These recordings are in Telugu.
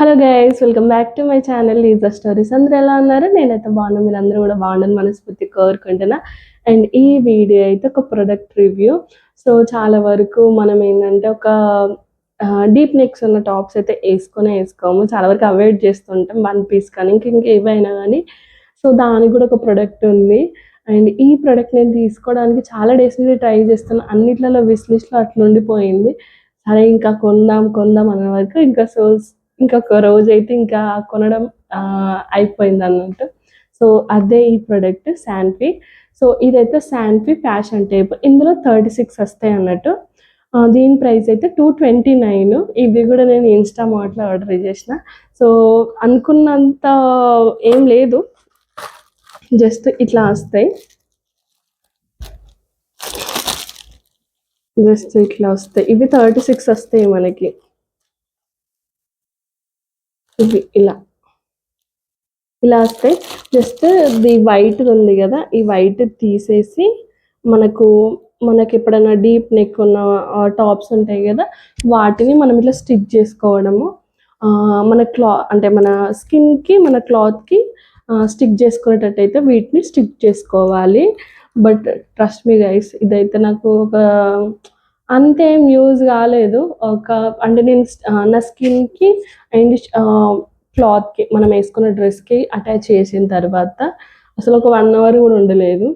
Hello guys, welcome back to my channel లీజా stories. అందరూ ఎలా ఉన్నారు? నేనైతే బాగున్నాను. మీరందరూ కూడా బాగుండని మనస్ఫూర్తి కోరుకుంటున్నా. అండ్ ఈ వీడియో అయితే ఒక ప్రొడక్ట్ రివ్యూ. సో చాలా వరకు మనం ఏంటంటే ఒక డీప్ నెక్స్ ఉన్న టాప్స్ అయితే వేసుకోము. చాలా వరకు అవాయిడ్ చేస్తుంటాం, వన్ పీస్ కానీ ఇంకా ఏవైనా కానీ. సో దానికి కూడా ఒక ప్రొడక్ట్ ఉంది. అండ్ ఈ ప్రోడక్ట్ నేను తీసుకోవడానికి చాలా డేస్ నుండి ట్రై చేస్తాను. అన్నిట్లలో విష్ లిస్ట్లో అట్లా ఉండిపోయింది. సరే ఇంకా కొందాం అన్న వరకు ఇంకొక రోజైతే ఇంకా కొనడం అయిపోయిందన్నట్టు. సో అదే ఈ ప్రోడక్ట్ శాన్వి. సో ఇదైతే శాన్వి ఫ్యాషన్ టేప్. ఇందులో 36 వస్తాయి అన్నట్టు. దీని ప్రైస్ అయితే 229. ఇది కూడా నేను ఇన్స్టామార్ట్లో ఆర్డర్ చేసిన. సో అనుకున్నంత ఏం లేదు, జస్ట్ ఇట్లా వస్తాయి. ఇవి 36 వస్తాయి మనకి. ఇవి ఇలా వస్తాయి. జస్ట్ ది వైట్ ఉంది కదా, ఈ వైట్ తీసేసి మనకి ఎప్పుడైనా డీప్ నెక్ ఉన్న టాప్స్ ఉంటాయి కదా, వాటిని మనం ఇట్లా స్టిచ్ చేసుకోవడము. మన అంటే మన స్కిన్కి మన క్లాత్కి స్టిక్ చేసుకునేటట్టయితే వీటిని స్టిక్ చేసుకోవాలి. బట్ ట్రస్ట్ మీ గైస్, ఇదైతే నాకు అంతేం యూజ్ కాలేదు. అంటే నేను నా స్కిన్కి అండ్ క్లాత్కి మనం వేసుకున్న డ్రెస్కి అటాచ్ చేసిన తర్వాత అసలు ఒక 1 అవర్ కూడా ఉండలేదు.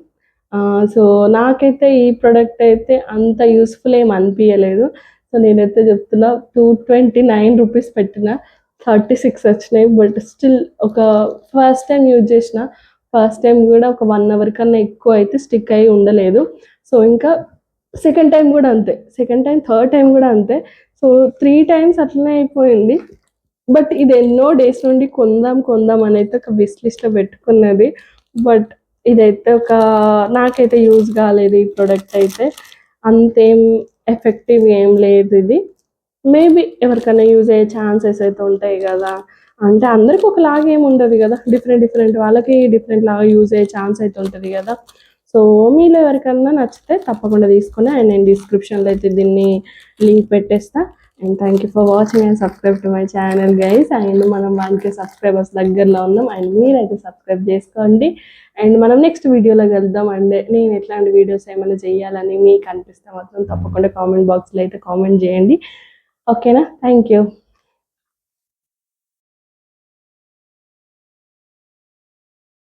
సో నాకైతే ఈ ప్రోడక్ట్ అయితే అంత యూస్ఫుల్ ఏం అనిపించలేదు. సో నేనైతే చెప్తున్నా, 229 రూపీస్ పెట్టిన 36 వచ్చినాయి. But still first time use చేసిన ఫస్ట్ టైం కూడా ఒక 1 అవర్ కన్నా ఎక్కువ అయితే స్టిక్ అయ్యి ఉండలేదు. సో ఇంకా సెకండ్ టైం కూడా అంతే, థర్డ్ టైం కూడా అంతే. సో 3 టైమ్స్ అట్లనే అయిపోయింది. బట్ ఇది ఎన్నో డేస్ నుండి కొందాం అని అయితే ఒక విష్ లిస్ట్లో పెట్టుకున్నది. బట్ ఇదైతే నాకైతే యూజ్ కాలేదు. ఈ ప్రోడక్ట్ అయితే అంతేం ఎఫెక్టివ్ ఏం లేదు. ఇది మేబీ ఎవరికైనా యూజ్ అయ్యే ఛాన్సెస్ అయితే ఉంటాయి కదా. అంటే అందరికి ఒకలాగా ఏమి ఉండదు కదా, డిఫరెంట్ వాళ్ళకి డిఫరెంట్ లాగా యూజ్ అయ్యే ఛాన్స్ అయితే ఉంటుంది కదా. సో మీలో ఎవరికన్నా నచ్చితే తప్పకుండా తీసుకొని, అండ్ నేను డిస్క్రిప్షన్లో అయితే దీన్ని లింక్ పెట్టేస్తా. And thank you for watching and subscribe to my channel guys. And మనం 1K సబ్స్క్రైబర్స్ దగ్గరలో ఉన్నాం. అండ్ మీరైతే సబ్స్క్రైబ్ చేసుకోండి. అండ్ మనం నెక్స్ట్ వీడియోలో కలుద్దాం. అండ్ నేను ఎట్లాంటి వీడియోస్ ఏమైనా చేయాలని మీకు అనిపిస్తే మాత్రం తప్పకుండా కామెంట్ బాక్స్లో అయితే కామెంట్ చేయండి. ఓకేనా? Thank you.